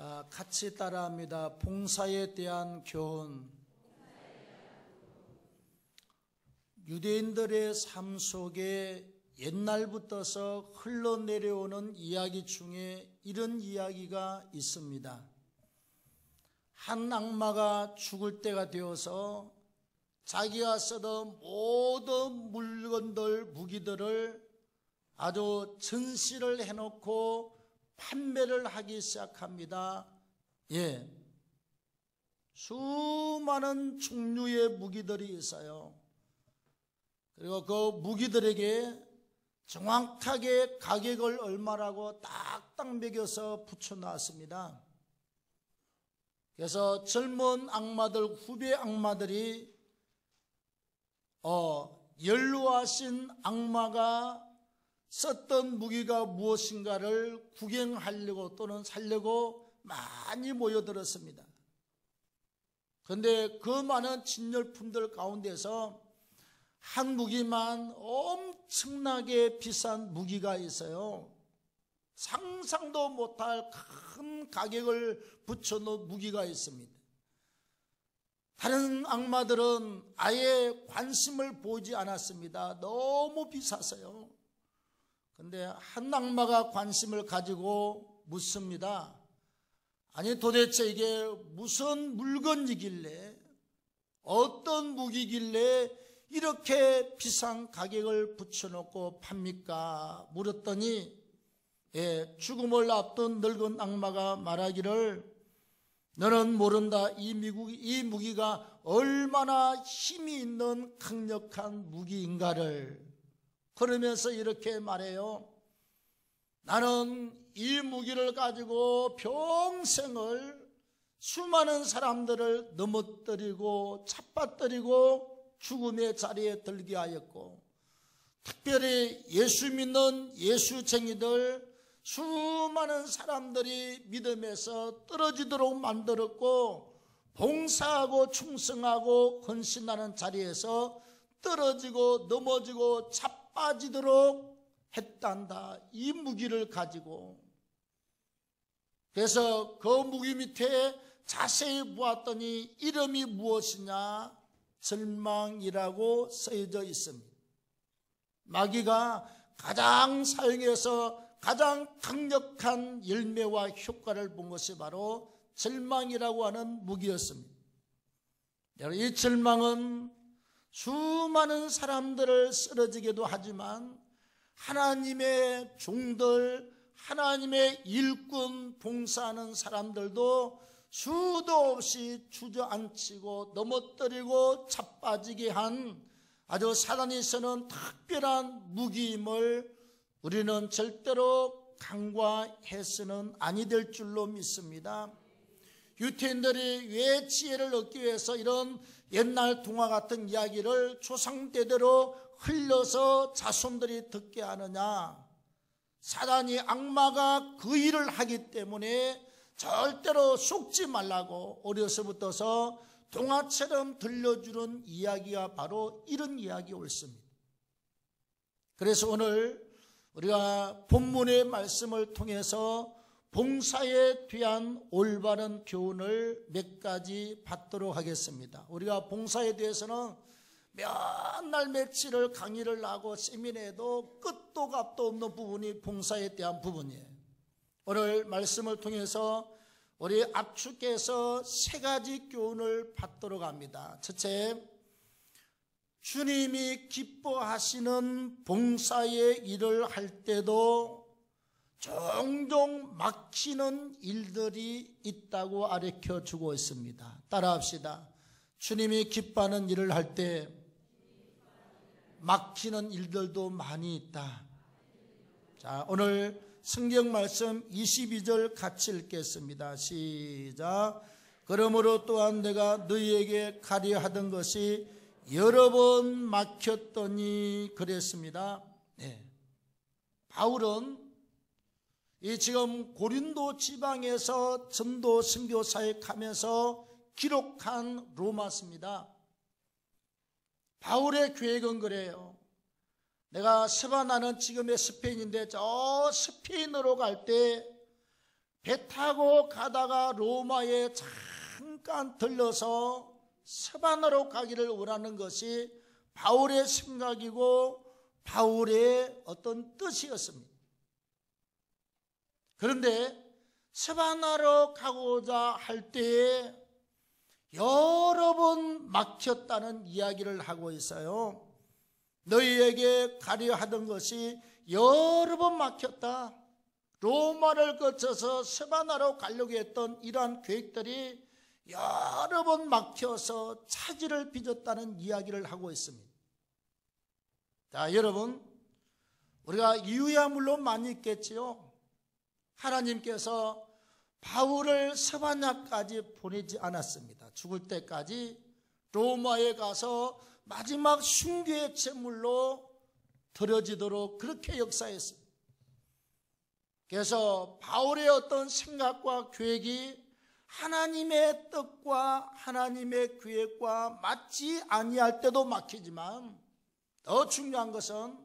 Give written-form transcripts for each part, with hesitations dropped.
자, 같이 따라합니다. 봉사에 대한 교훈. 유대인들의 삶 속에 옛날부터서 흘러내려오는 이야기 중에 이런 이야기가 있습니다. 한 악마가 죽을 때가 되어서 자기가 쓰던 모든 물건들, 무기들을 아주 전시를 해놓고 판매를 하기 시작합니다. 수많은 종류의 무기들이 있어요. 그리고 그 무기들에게 정확하게 가격을 얼마라고 딱딱 매겨서 붙여놨습니다. 그래서 젊은 악마들, 후배 악마들이 연로하신 악마가 썼던 무기가 무엇인가를 구경하려고 또는 살려고 많이 모여들었습니다. 그런데 그 많은 진열품들 가운데서 한 무기만 엄청나게 비싼 무기가 있어요. 상상도 못할 큰 가격을 붙여놓은 무기가 있습니다. 다른 악마들은 아예 관심을 보이지 않았습니다. 너무 비쌌어요. 그런데 한 악마가 관심을 가지고 묻습니다. 아니 도대체 이게 무슨 물건이길래, 어떤 무기길래 이렇게 비싼 가격을 붙여놓고 팝니까? 물었더니 죽음을 앞둔 늙은 악마가 말하기를, 너는 모른다. 이 무기가 얼마나 힘이 있는 강력한 무기인가를. 그러면서 이렇게 말해요. 나는 이 무기를 가지고 평생을 수많은 사람들을 넘어뜨리고 잡아뜨리고 죽음의 자리에 들게 하였고, 특별히 예수 믿는 예수쟁이들 수많은 사람들이 믿음에서 떨어지도록 만들었고, 봉사하고 충성하고 헌신하는 자리에서 떨어지고 넘어지고 자빠지도록 했단다. 이 무기를 가지고. 그래서 그 무기 밑에 자세히 보았더니 이름이 무엇이냐? 절망이라고 쓰여져 있습니다. 마귀가 가장 사용해서 가장 강력한 열매와 효과를 본 것이 바로 절망이라고 하는 무기였습니다. 이 절망은 수많은 사람들을 쓰러지게도 하지만 하나님의 종들, 하나님의 일꾼 봉사하는 사람들도 수도 없이 주저앉히고 넘어뜨리고 자빠지게 한 아주 사단이 쓰는 특별한 무기임을 우리는 절대로 간과해서는 아니 될 줄로 믿습니다. 유태인들이 왜 지혜를 얻기 위해서 이런 옛날 동화 같은 이야기를 조상대대로 흘려서 자손들이 듣게 하느냐? 사단이, 악마가 그 일을 하기 때문에 절대로 속지 말라고 어려서부터서 동화처럼 들려주는 이야기가 바로 이런 이야기 옳습니다. 그래서 오늘 우리가 본문의 말씀을 통해서 봉사에 대한 올바른 교훈을 몇 가지 받도록 하겠습니다. 우리가 봉사에 대해서는 몇 날 며칠을 강의를 하고 세미나에도 끝도 값도 없는 부분이 봉사에 대한 부분이에요. 오늘 말씀을 통해서 우리 압축해서 세 가지 교훈을 받도록 합니다. 첫째, 주님이 기뻐하시는 봉사의 일을 할 때도 종종 막히는 일들이 있다고 가르쳐 주고 있습니다. 따라합시다. 주님이 기뻐하는 일을 할 때 막히는 일들도 많이 있다. 자, 오늘 성경 말씀 22절 같이 읽겠습니다. 시작. 그러므로 또한 내가 너희에게 가려 하던 것이 여러 번 막혔더니 그랬습니다. 바울은 이 지금 고린도 지방에서 전도 선교 사역하면서 기록한 로마서입니다. 바울의 계획은 그래요. 내가 스바나는 지금의 스페인인데 저 스페인으로 갈 때 배 타고 가다가 로마에 잠깐 들러서 스바나로 가기를 원하는 것이 바울의 생각이고 바울의 어떤 뜻이었습니다. 그런데 스바나로 가고자 할 때에 여러 번 막혔다는 이야기를 하고 있어요. 너희에게 가려 하던 것이 여러 번 막혔다. 로마를 거쳐서 스바나로 가려고 했던 이러한 계획들이 여러 번 막혀서 차질을 빚었다는 이야기를 하고 있습니다. 자, 여러분, 우리가 이유야 물론 많이 있겠지요. 하나님께서 바울을 스바냐까지 보내지 않았습니다. 죽을 때까지 로마에 가서 마지막 순교의 제물로 드려지도록 그렇게 역사했습니다. 그래서 바울의 어떤 생각과 계획이 하나님의 뜻과 하나님의 계획과 맞지 아니할 때도 막히지만 더 중요한 것은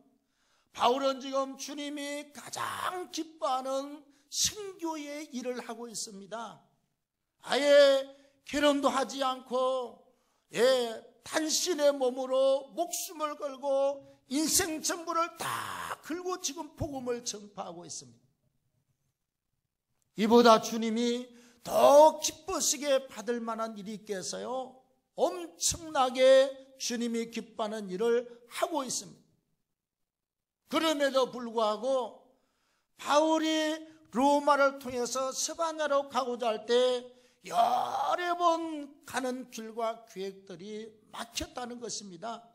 바울은 지금 주님이 가장 기뻐하는 선교의 일을 하고 있습니다. 아예 결혼도 하지 않고 단신의 몸으로 목숨을 걸고 인생 전부를 다 걸고 지금 복음을 전파하고 있습니다. 이보다 주님이 더 기쁘시게 받을 만한 일이 있겠어요? 엄청나게 주님이 기뻐하는 일을 하고 있습니다. 그럼에도 불구하고 바울이 로마를 통해서 스바냐로 가고자 할 때 여러 번 가는 길과 계획들이 막혔다는 것입니다.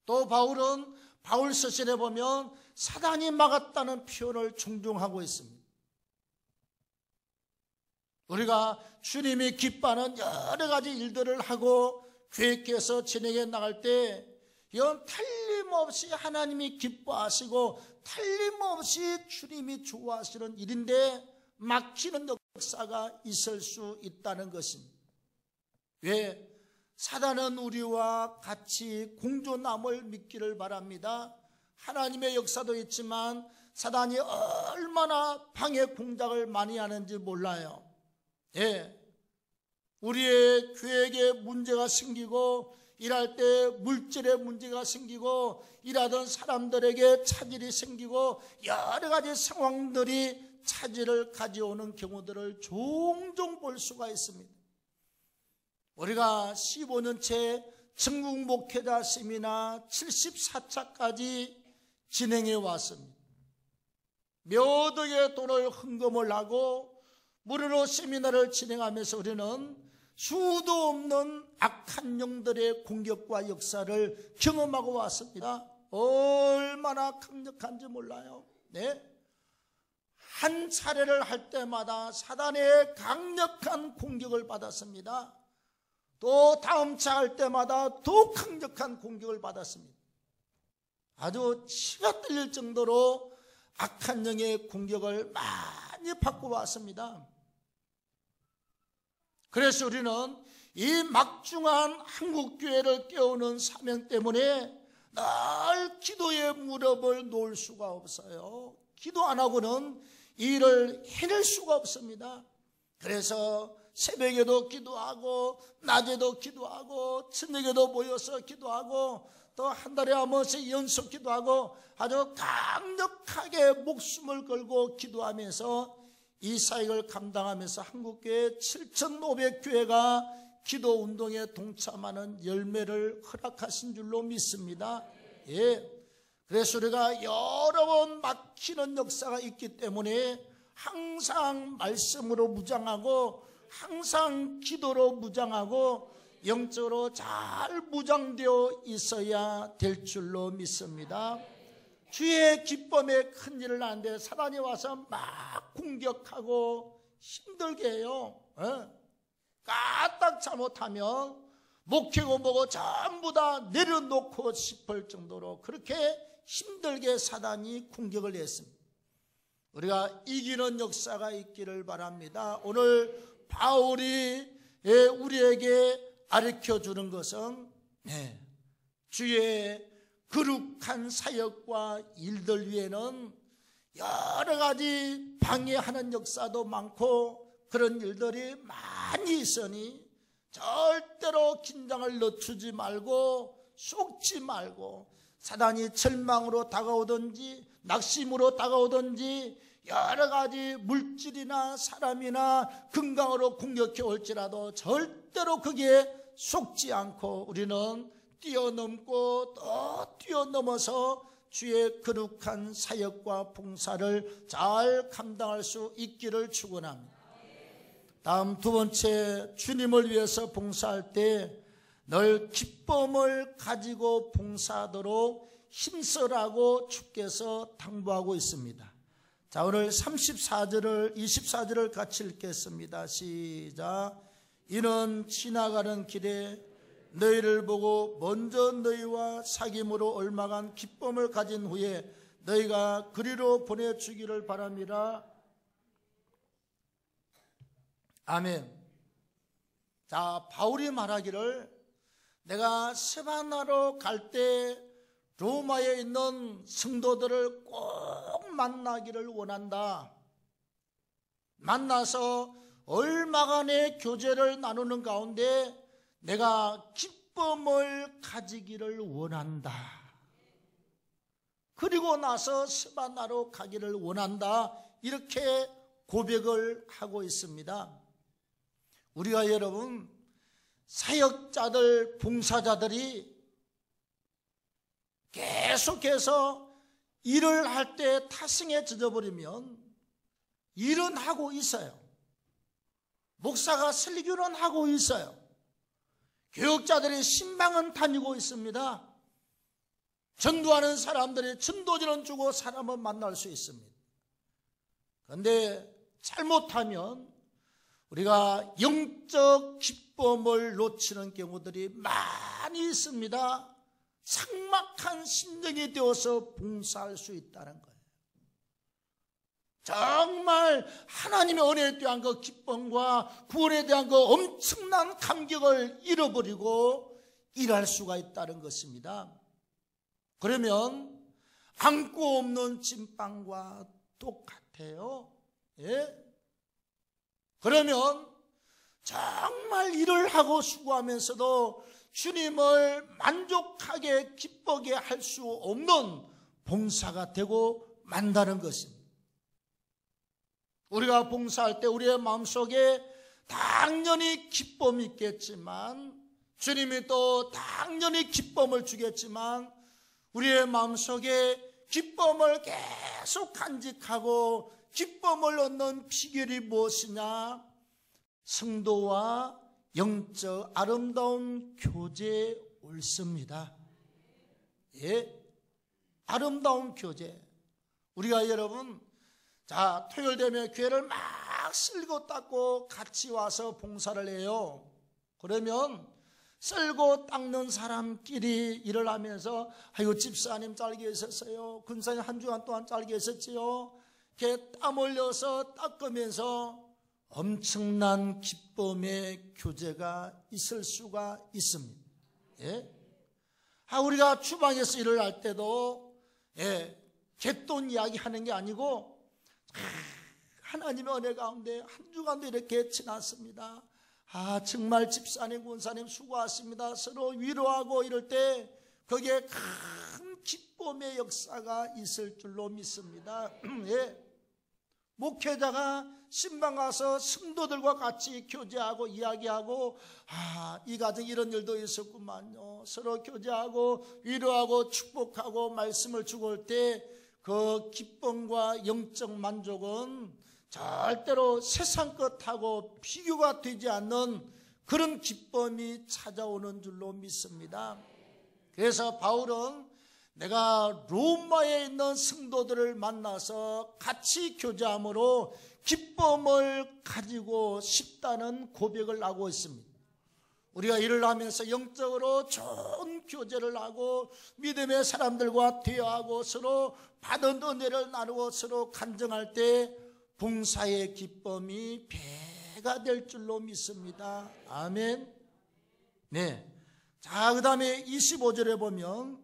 또 바울은 바울 서신에 보면 사단이 막았다는 표현을 종종 하고 있습니다. 우리가 주님이 기뻐하는 여러 가지 일들을 하고 계획해서 진행해 나갈 때 이건 틀림없이 하나님이 기뻐하시고 틀림없이 주님이 좋아하시는 일인데 막히는 역사가 있을 수 있다는 것입니다. 왜? 사단은 우리와 같이 공존함을 믿기를 바랍니다. 하나님의 역사도 있지만 사단이 얼마나 방해 공작을 많이 하는지 몰라요. 우리의 계획에 문제가 생기고 일할 때 물질에 문제가 생기고 일하던 사람들에게 차질이 생기고 여러 가지 상황들이 차질을 가져오는 경우들을 종종 볼 수가 있습니다. 우리가 15년째 전국 목회자 세미나 74차까지 진행해 왔습니다. 몇 억의 돈을 헌금을 하고 무료로 세미나를 진행하면서 우리는 수도 없는 악한 영들의 공격과 역사를 경험하고 왔습니다. 얼마나 강력한지 몰라요. 한 차례를 할 때마다 사단의 강력한 공격을 받았습니다. 또 다음 차 할 때마다 더 강력한 공격을 받았습니다. 아주 치가 떨릴 정도로 악한 영의 공격을 많이 받고 왔습니다. 그래서 우리는 이 막중한 한국교회를 깨우는 사명 때문에 늘 기도의 무릎을 놓을 수가 없어요. 기도 안 하고는 일을 해낼 수가 없습니다. 그래서 새벽에도 기도하고 낮에도 기도하고 저녁에도 모여서 기도하고 또 한 달에 한 번씩 연속 기도하고 아주 강력하게 목숨을 걸고 기도하면서 이 사역을 감당하면서 한국교회 7,500교회가 기도운동에 동참하는 열매를 허락하신 줄로 믿습니다. 그래서 우리가 여러 번 막히는 역사가 있기 때문에 항상 말씀으로 무장하고 항상 기도로 무장하고 영적으로 잘 무장되어 있어야 될 줄로 믿습니다. 주의 기쁨에 큰 일을 하는데 사단이 와서 막 공격하고 힘들게 해요. 까딱 잘못하면 목회고 뭐고 전부 다 내려놓고 싶을 정도로 그렇게 힘들게 사단이 공격을 했습니다. 우리가 이기는 역사가 있기를 바랍니다. 오늘 바울이 우리에게 가르쳐주는 것은 주의 거룩한 사역과 일들 위에는 여러 가지 방해하는 역사도 많고 그런 일들이 많이 있으니 절대로 긴장을 늦추지 말고 속지 말고 사단이 절망으로 다가오든지 낙심으로 다가오든지 여러 가지 물질이나 사람이나 건강으로 공격해 올지라도 절대로 거기에 속지 않고 우리는 뛰어넘고 또 뛰어넘어서 주의 거룩한 사역과 봉사를 잘 감당할 수 있기를 축원합니다. 다음 두 번째, 주님을 위해서 봉사할 때 늘 기쁨을 가지고 봉사하도록 힘쓰라고 주께서 당부하고 있습니다. 자, 오늘 24절을 같이 읽겠습니다. 시작. 이는 지나가는 길에 너희를 보고 먼저 너희와 사귐으로 얽막한 기쁨을 가진 후에 너희가 그리로 보내주기를 바랍니다. 아멘. 자, 바울이 말하기를 내가 스바나로 갈 때 로마에 있는 성도들을 꼭 만나기를 원한다. 만나서 얼마간의 교제를 나누는 가운데 내가 기쁨을 가지기를 원한다. 그리고 나서 스바나로 가기를 원한다. 이렇게 고백을 하고 있습니다. 우리가 여러분 사역자들, 봉사자들이 계속해서 일을 할 때 타성에 젖어버리면 일은 하고 있어요. 목사가 설교는 하고 있어요. 교육자들이 신방은 다니고 있습니다. 전도하는 사람들이 전도지는 주고 사람은 만날 수 있습니다. 그런데 잘못하면 우리가 영적 기쁨을 놓치는 경우들이 많이 있습니다. 삭막한 심정이 되어서 봉사할 수 있다는 거예요. 정말 하나님의 은혜에 대한 그 기쁨과 구원에 대한 그 엄청난 감격을 잃어버리고 일할 수가 있다는 것입니다. 그러면 안고 없는 찐빵과 똑같아요. 예? 그러면 정말 일을 하고 수고하면서도 주님을 만족하게 기쁘게 할 수 없는 봉사가 되고 만다는 것입니다. 우리가 봉사할 때 우리의 마음속에 당연히 기쁨이 있겠지만 주님이 또 당연히 기쁨을 주겠지만 우리의 마음속에 기쁨을 계속 간직하고 기쁨을 얻는 비결이 무엇이냐? 성도와 영적 아름다운 교제에 옳습니다. 예, 아름다운 교제. 우리가 여러분 자, 토요일 되면 교회를 막 쓸고 닦고 같이 와서 봉사를 해요. 그러면 쓸고 닦는 사람끼리 일을 하면서 아이고 집사님 잘 계셨어요. 군사님 한 주간 동안 잘 계셨지요. 이렇게 땀 흘려서 닦으면서 엄청난 기쁨의 교제가 있을 수가 있습니다. 예? 우리가 주방에서 일을 할 때도 갯돈 이야기 하는 게 아니고 하나님의 은혜 가운데 한 주간도 이렇게 지났습니다. 정말 집사님, 군사님 수고하십니다. 서로 위로하고 이럴 때 거기에 큰 기쁨의 역사가 있을 줄로 믿습니다. 예. 목회자가 신방 가서 성도들과 같이 교제하고 이야기하고 이 가정 이런 일도 있었구만요. 서로 교제하고 위로하고 축복하고 말씀을 주고 올 때 그 기쁨과 영적 만족은 절대로 세상 것하고 비교가 되지 않는 그런 기쁨이 찾아오는 줄로 믿습니다. 그래서 바울은 내가 로마에 있는 성도들을 만나서 같이 교제함으로 기쁨을 가지고 싶다는 고백을 하고 있습니다. 우리가 일을 하면서 영적으로 좋은 교제를 하고 믿음의 사람들과 대화하고 서로 받은 은혜를 나누고 서로 간증할 때 봉사의 기쁨이 배가 될 줄로 믿습니다. 아멘. 네. 자, 그 다음에 25절에 보면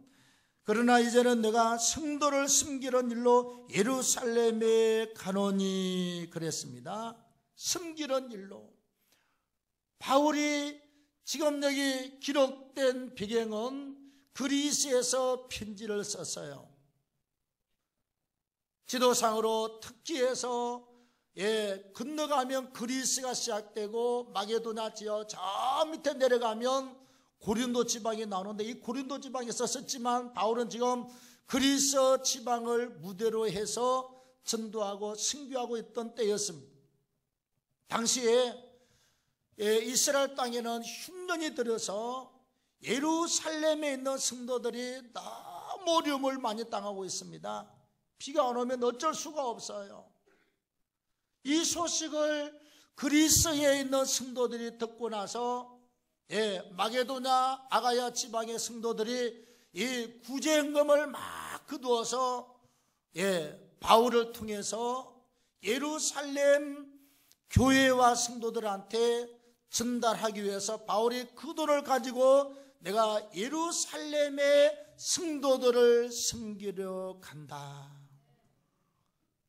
그러나 이제는 내가 성도를 섬기는 일로 예루살렘에 가노니 그랬습니다. 섬기는 일로. 바울이 지금 여기 기록된 배경은 그리스에서 편지를 썼어요. 지도상으로 특지에서 건너가면 그리스가 시작되고 마게도냐 지역 저 밑에 내려가면 고린도 지방이 나오는데 이 고린도 지방에서 썼지만 바울은 지금 그리스 지방을 무대로 해서 전도하고 선교하고 있던 때였습니다. 당시에 이스라엘 땅에는 흉년이 들어서 예루살렘에 있는 성도들이 너무 어려움을 많이 당하고 있습니다. 비가 안 오면 어쩔 수가 없어요. 이 소식을 그리스에 있는 성도들이 듣고 나서 마게도냐 아가야 지방의 성도들이 이 구제헌금을 막 거두어서 바울을 통해서 예루살렘 교회와 성도들한테 전달하기 위해서 바울이 그 돈을 가지고 내가 예루살렘의 성도들을 섬기려 간다.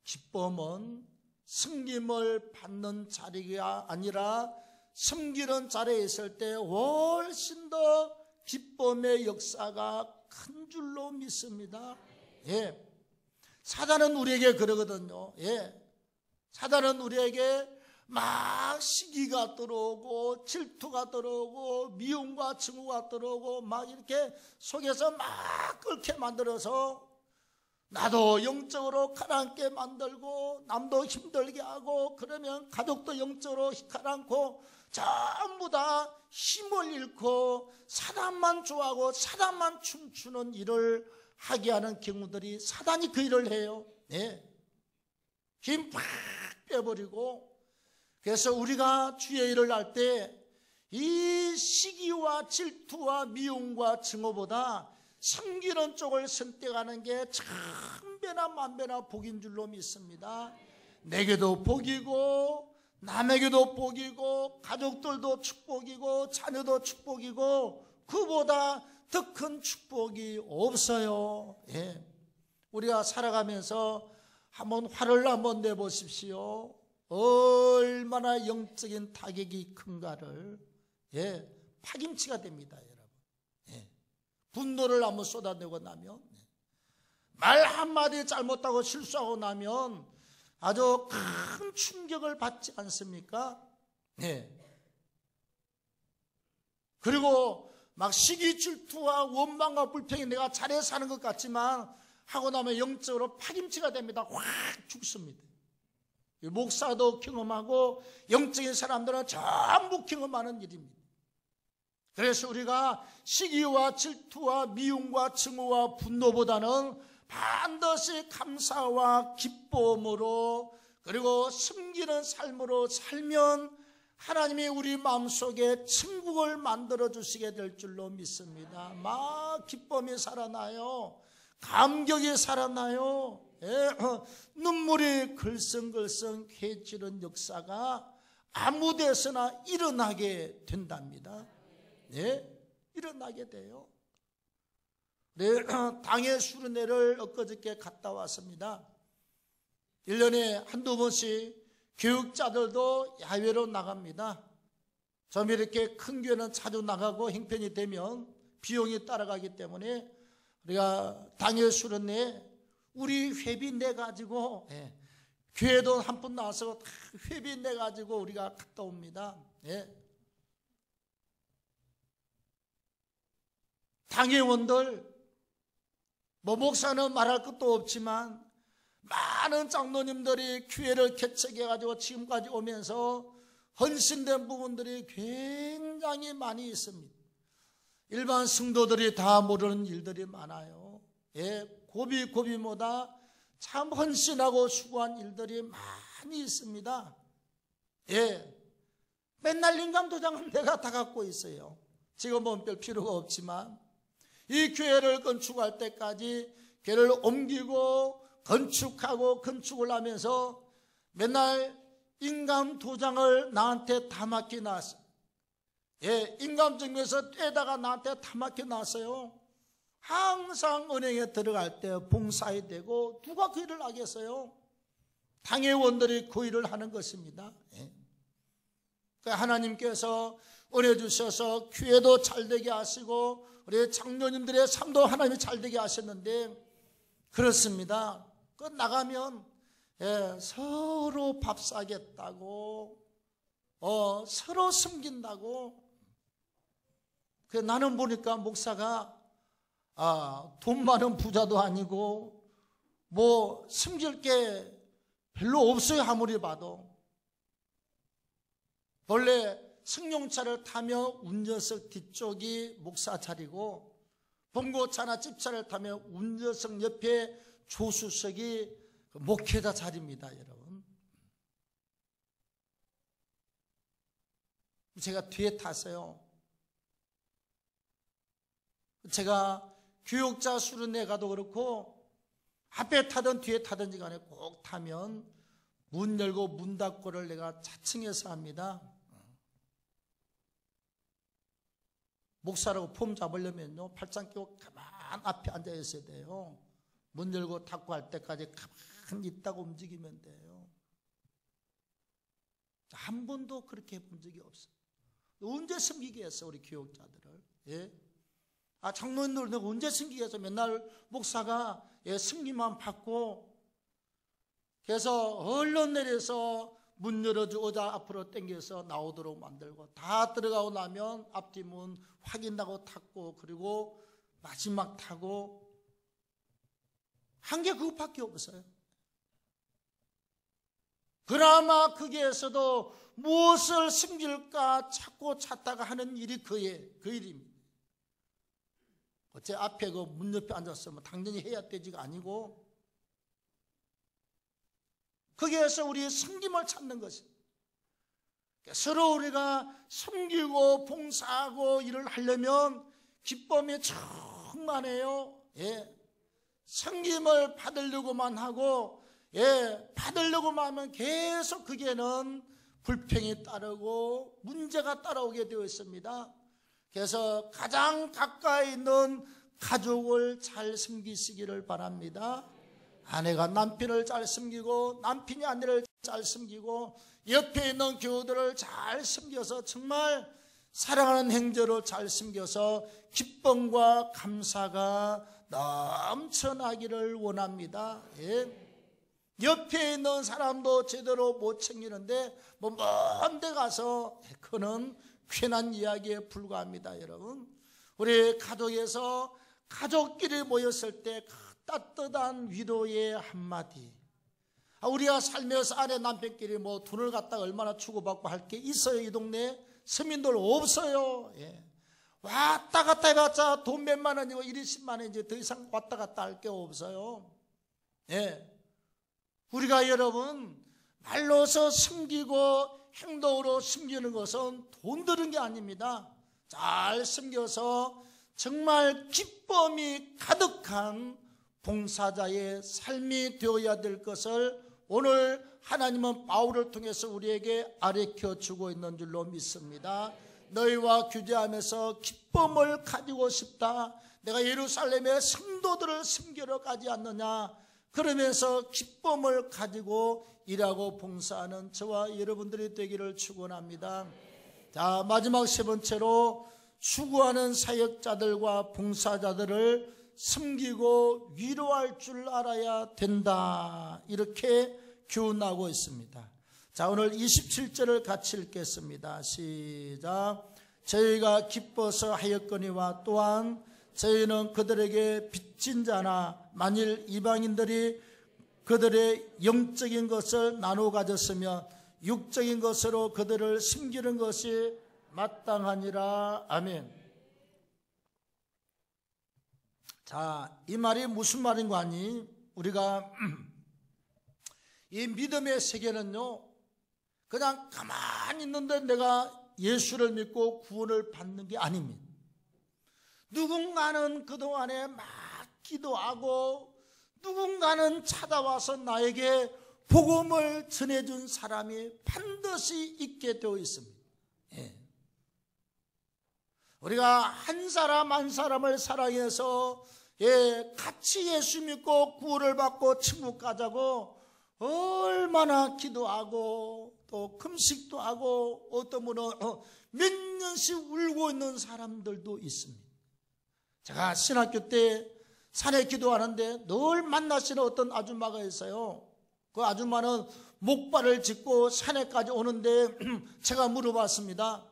기쁨은 섬김을 받는 자리가 아니라 섬기는 자리에 있을 때 훨씬 더 기쁨의 역사가 큰 줄로 믿습니다. 사단은 우리에게 그러거든요. 사단은 우리에게 막 시기가 들어오고 질투가 들어오고 미움과 증오가 들어오고 막 이렇게 속에서 막 끓게 만들어서 나도 영적으로 가라앉게 만들고 남도 힘들게 하고 그러면 가족도 영적으로 가라앉고 전부 다 힘을 잃고 사단만 좋아하고 사단만 춤추는 일을 하게 하는 경우들이 사단이 그 일을 해요. 힘 팍 빼버리고. 그래서 우리가 주의 일을 할 때 이 시기와 질투와 미움과 증오보다 섬기는 쪽을 선택하는 게 천배나 만배나 복인 줄로 믿습니다. 내게도 복이고 남에게도 복이고 가족들도 축복이고 자녀도 축복이고 그보다 더 큰 축복이 없어요. 우리가 살아가면서 한번 화를 한번 내보십시오. 얼마나 영적인 타격이 큰가를 파김치가 됩니다, 여러분. 분노를 한번 쏟아내고 나면 말 한마디 잘못하고 실수하고 나면 아주 큰 충격을 받지 않습니까? 그리고 막 시기 질투와 원망과 불평이 내가 잘해 사는 것 같지만 하고 나면 영적으로 파김치가 됩니다. 확 죽습니다. 목사도 경험하고 영적인 사람들은 전부 경험하는 일입니다. 그래서 우리가 시기와 질투와 미움과 증오와 분노보다는 반드시 감사와 기쁨으로 그리고 섬기는 삶으로 살면 하나님이 우리 마음속에 천국을 만들어 주시게 될 줄로 믿습니다. 막 기쁨이 살아나요. 감격이 살아나요. 눈물이 글썽글썽 해지는 역사가 아무 데서나 일어나게 된답니다. 일어나게 돼요. 당의 수련회를 엊그저께 갔다 왔습니다. 1년에 한두 번씩 교육자들도 야외로 나갑니다. 좀 이렇게 큰 교회는 자주 나가고 형편이 되면 비용이 따라가기 때문에 우리가 당의 수련회에 우리 회비 내가지고 교회 돈 한 푼 나와서 회비 내가지고 우리가 갔다 옵니다. 당회원들 목사는 말할 것도 없지만 많은 장로님들이 교회를 개척해가지고 지금까지 오면서 헌신된 부분들이 굉장히 많이 있습니다. 일반 성도들이 다 모르는 일들이 많아요. 고비고비마다 참 헌신하고 수고한 일들이 많이 있습니다. 맨날 인감도장은 내가 다 갖고 있어요. 지금은 별 필요가 없지만 이 교회를 건축할 때까지 교회를 옮기고 건축을 하면서 맨날 인감도장을 나한테 다 맡겨놨어요. 인감증명서 떼다가 나한테 다 맡겨놨어요. 항상 은행에 들어갈 때 봉사해야 되고 누가 그 일을 하겠어요? 당회원들이 그 일을 하는 것입니다. 하나님께서 은혜 주셔서 교회도 잘되게 하시고 우리 장로님들의 삶도 하나님이 잘되게 하셨는데 그렇습니다. 그 나가면 서로 밥 사겠다고 서로 숨긴다고. 나는 보니까 목사가 돈 많은 부자도 아니고 뭐 숨길 게 별로 없어요. 아무리 봐도. 원래 승용차를 타며 운전석 뒤쪽이 목사 자리고 봉고차나 집차를 타며 운전석 옆에 조수석이 목회자 자리입니다. 여러분, 제가 뒤에 탔어요. 제가 교육자 수련회 가도 그렇고 앞에 타든 뒤에 타든지 간에 꼭 타면 문 열고 문 닫고를 내가 자칭해서 합니다. 목사라고 폼 잡으려면요, 팔짱 끼고 가만 앞에 앉아 있어야 돼요. 문 열고 닫고 할 때까지 가만히 있다가 움직이면 돼요. 한 번도 그렇게 해본 적이 없어요. 언제 숨기게 했어, 우리 교육자들을? 예? 장로님들 언제 숨기게 해서 맨날 목사가 승리만 받고, 그래서 얼른 내려서 문 열어주고 의자 앞으로 당겨서 나오도록 만들고, 다 들어가고 나면 앞뒤문 확인하고 탔고, 그리고 마지막 타고, 한 게 그것밖에 없어요. 그나마 거기에서도 무엇을 숨길까 찾고 찾다가 하는 일이 그 일입니다. 제 앞에 그 문 옆에 앉았으면 당연히 해야 되지가 아니고, 거기에서 우리의 섬김을 찾는 것입니다. 서로 우리가 섬기고 봉사하고 일을 하려면 기쁨이 충만해요. 섬김을 받으려고만 하고, 받으려고만 하면 계속 거기에는 불평이 따르고 문제가 따라오게 되어 있습니다. 그래서 가장 가까이 있는 가족을 잘 섬기시기를 바랍니다. 아내가 남편을 잘 섬기고 남편이 아내를 잘 섬기고 옆에 있는 교우들을 잘 섬겨서 정말 사랑하는 행제로 잘 섬겨서 기쁨과 감사가 넘쳐나기를 원합니다. 옆에 있는 사람도 제대로 못 챙기는데 먼 데 가서 그는 괜한 이야기에 불과합니다. 여러분, 우리 가족에서 가족끼리 모였을 때 따뜻한 위로의 한마디, 우리가 살면서 아내 남편끼리 뭐 돈을 갖다가 얼마나 주고받고 할 게 있어요? 이 동네 서민들 없어요. 왔다 갔다 해봤자 돈 몇만 원이고 10만 원이지 더 이상 왔다 갔다 할 게 없어요. 우리가 여러분 말로서 숨기고 행동으로 숨기는 것은 돈 드는 게 아닙니다. 잘 숨겨서 정말 기쁨이 가득한 봉사자의 삶이 되어야 될 것을 오늘 하나님은 바울을 통해서 우리에게 가르쳐 주고 있는 줄로 믿습니다. 너희와 교제하면서 기쁨을 가지고 싶다. 내가 예루살렘의 성도들을 섬기러 가지 않느냐. 그러면서 기쁨을 가지고 일하고 봉사하는 저와 여러분들이 되기를 축원합니다. 자, 마지막 세 번째로 추구하는 사역자들과 봉사자들을 섬기고 위로할 줄 알아야 된다. 이렇게 교훈하고 있습니다. 자, 오늘 27절을 같이 읽겠습니다. 시작. 저희가 기뻐서 하였거니와 또한 저희는 그들에게 빚진 자나 만일 이방인들이 그들의 영적인 것을 나누어 가졌으면 육적인 것으로 그들을 섬기는 것이 마땅하니라. 아멘. 자, 이 말이 무슨 말인 거 아니? 우리가 이 믿음의 세계는요, 그냥 가만히 있는데 내가 예수를 믿고 구원을 받는 게 아닙니다. 누군가는 그동안에 막 기도하고 누군가는 찾아와서 나에게 복음을 전해준 사람이 반드시 있게 되어 있습니다. 우리가 한 사람 한 사람을 사랑해서 같이 예수 믿고 구원을 받고 천국 가자고 얼마나 기도하고 또 금식도 하고 어떤 분은 몇 년씩 울고 있는 사람들도 있습니다. 제가 신학교 때 산에 기도하는데 늘 만나시는 어떤 아줌마가 있어요. 그 아줌마는 목발을 짚고 산에까지 오는데 제가 물어봤습니다.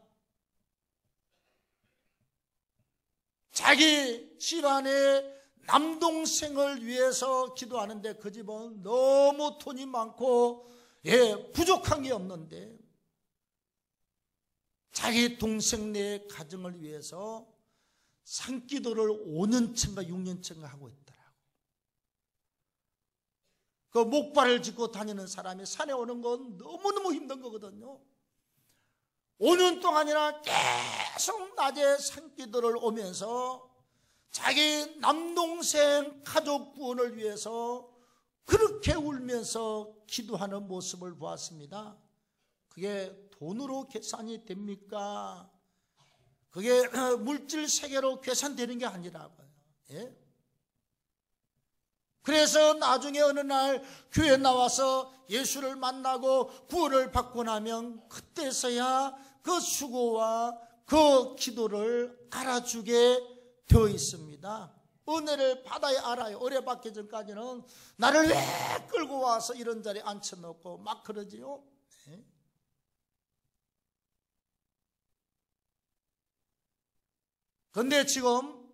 자기 집안의 남동생을 위해서 기도하는데 그 집은 너무 돈이 많고 부족한 게 없는데 자기 동생네 가정을 위해서 산기도를 5년째인가 6년째인가 하고 있더라고. 그 목발을 짚고 다니는 사람이 산에 오는 건 너무너무 힘든 거거든요. 5년 동안이나 계속 낮에 산기도를 오면서 자기 남동생 가족 구원을 위해서 그렇게 울면서 기도하는 모습을 보았습니다. 그게 돈으로 계산이 됩니까? 그게 물질 세계로 계산되는 게 아니라고요. 예? 그래서 나중에 어느 날 교회 나와서 예수를 만나고 구원을 받고 나면 그때서야 그 수고와 그 기도를 알아주게 되어 있습니다. 은혜를 받아야 알아요. 은혜 받기 전까지는 나를 왜 끌고 와서 이런 자리에 앉혀놓고 막 그러지요. 네. 그런데 지금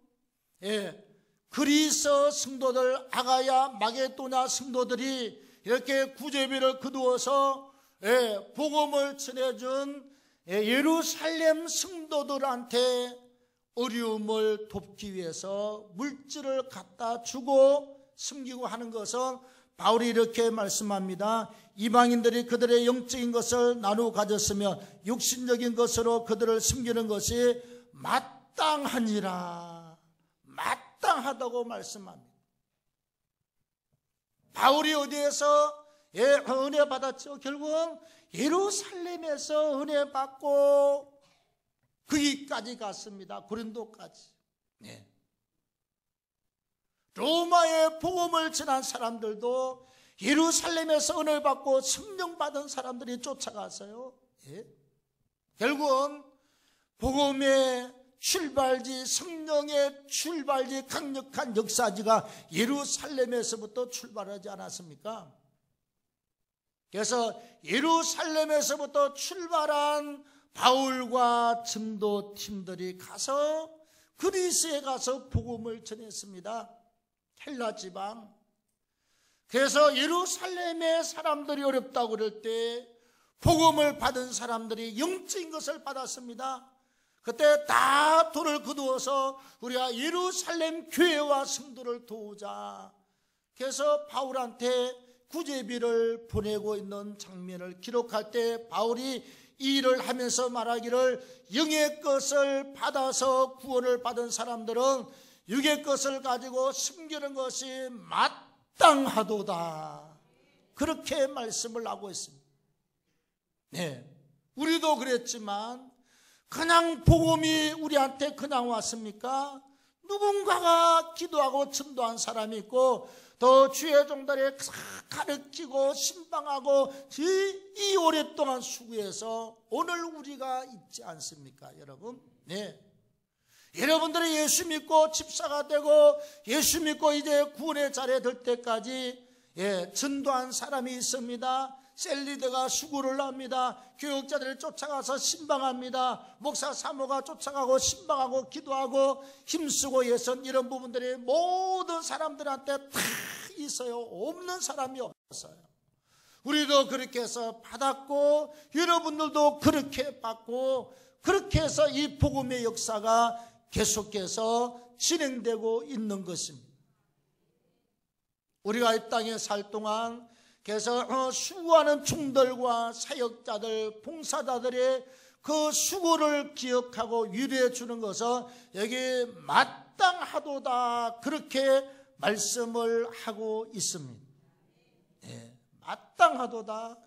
그리스 성도들, 아가야 마게도냐 성도들이 이렇게 구제비를 거두어서 복음을 전해준 예루살렘 성도들한테 어려움을 돕기 위해서 물질을 갖다 주고 섬기고 하는 것은 바울이 이렇게 말씀합니다. 이방인들이 그들의 영적인 것을 나누어 가졌으며 육신적인 것으로 그들을 섬기는 것이 마땅하니라. 마땅하다고 말씀합니다. 바울이 어디에서 은혜 받았죠? 결국은 예루살렘에서 은혜 받고 거기까지 갔습니다. 고린도까지. 네. 로마의 복음을 전한 사람들도 예루살렘에서 은혜를 받고 성령 받은 사람들이 쫓아갔어요. 예. 결국은 복음의 출발지, 성령의 출발지, 강력한 역사지가 예루살렘에서부터 출발하지 않았습니까? 그래서 예루살렘에서부터 출발한 바울과 전도팀들이 가서 그리스에 가서 복음을 전했습니다. 헬라 지방. 그래서 예루살렘의 사람들이 어렵다고 그럴 때 복음을 받은 사람들이 영적인 것을 받았습니다. 그때 다 돈을 거두어서 우리가 예루살렘 교회와 성도를 도우자. 그래서 바울한테 구제비를 보내고 있는 장면을 기록할 때 바울이 이 일을 하면서 말하기를 영의 것을 받아서 구원을 받은 사람들은 육의 것을 가지고 숨기는 것이 마땅하도다. 그렇게 말씀을 하고 있습니다. 네, 우리도 그랬지만 그냥 복음이 우리한테 그냥 왔습니까? 누군가가 기도하고 전도한 사람이 있고 또 주의 종들에 가르치고 신방하고 이 오랫동안 수고해서 오늘 우리가 있지 않습니까, 여러분? 네. 여러분들이 예수 믿고 집사가 되고 예수 믿고 이제 구원의 자리에 들 때까지 전도한 사람이 있습니다. 셀리드가 수고를 합니다. 교육자들을 쫓아가서 신방합니다. 목사 사모가 쫓아가고 신방하고 기도하고 힘쓰고 예선 이런 부분들이 모든 사람들한테 다 있어요. 없는 사람이 없어요. 우리도 그렇게 해서 받았고 여러분들도 그렇게 받고 그렇게 해서 이 복음의 역사가 계속해서 진행되고 있는 것입니다. 우리가 이 땅에 살 동안 그래서 수고하는 종들과 사역자들, 봉사자들의 그 수고를 기억하고 위로해 주는 것은 여기 마땅하도다 그렇게 말씀을 하고 있습니다. 네, 마땅하도다.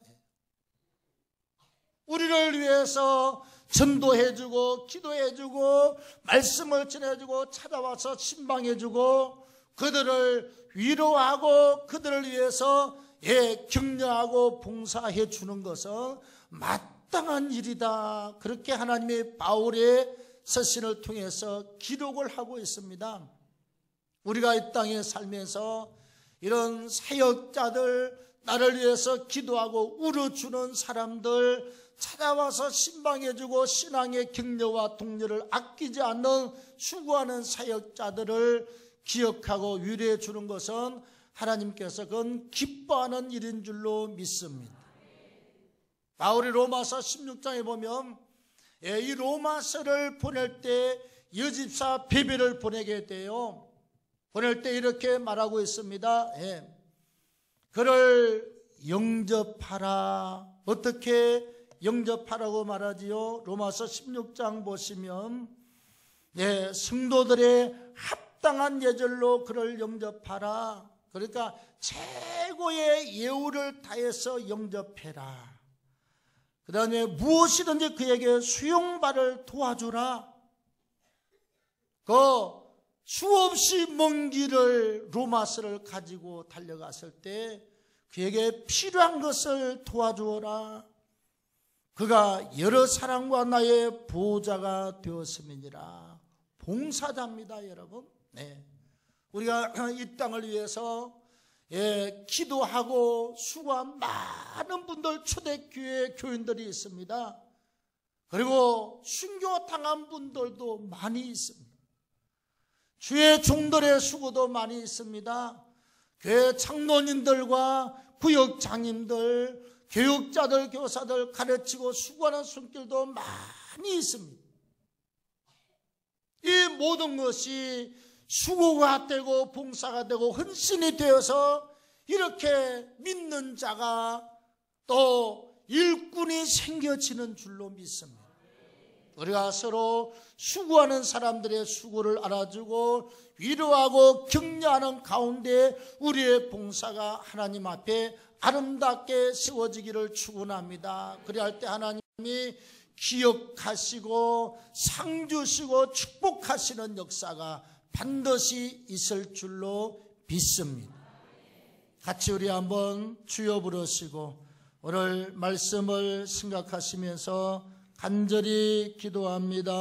우리를 위해서 전도해주고 기도해주고 말씀을 전해주고 찾아와서 신방해주고 그들을 위로하고 그들을 위해서 격려하고 봉사해 주는 것은 마땅한 일이다. 그렇게 하나님이 바울의 서신을 통해서 기록을 하고 있습니다. 우리가 이 땅에 살면서 이런 사역자들, 나를 위해서 기도하고 울어주는 사람들, 찾아와서 신방해주고 신앙의 격려와 동료를 아끼지 않는 수고하는 사역자들을 기억하고 위로해 주는 것은 하나님께서 그건 기뻐하는 일인 줄로 믿습니다. 바울이 로마서 16장에 보면 이 로마서를 보낼 때 여집사 베베를 보내게 돼요. 보낼 때 이렇게 말하고 있습니다. 그를 영접하라. 어떻게 영접하라고 말하지요? 로마서 16장 보시면 성도들의 합당한 예절로 그를 영접하라. 그러니까 최고의 예우를 다해서 영접해라. 그 다음에 무엇이든지 그에게 수용받을 도와주라. 그 수없이 먼 길을 로마서를 가지고 달려갔을 때 그에게 필요한 것을 도와주어라. 그가 여러 사람과 나의 보호자가 되었음이니라. 봉사자입니다, 여러분. 우리가 이 땅을 위해서 기도하고 수고한 많은 분들, 초대교회 교인들이 있습니다. 그리고 순교당한 분들도 많이 있습니다. 주의 종들의 수고도 많이 있습니다. 교회 장로님들과 구역장님들, 교육자들, 교사들 가르치고 수고하는 손길도 많이 있습니다. 이 모든 것이 수고가 되고 봉사가 되고 헌신이 되어서 이렇게 믿는 자가 또 일꾼이 생겨지는 줄로 믿습니다. 우리가 서로 수고하는 사람들의 수고를 알아주고 위로하고 격려하는 가운데 우리의 봉사가 하나님 앞에 아름답게 세워지기를 축원합니다. 그리할 때 하나님이 기억하시고 상 주시고 축복하시는 역사가 반드시 있을 줄로 믿습니다. 같이 우리 한번 주여 부르시고 오늘 말씀을 생각하시면서 간절히 기도합니다.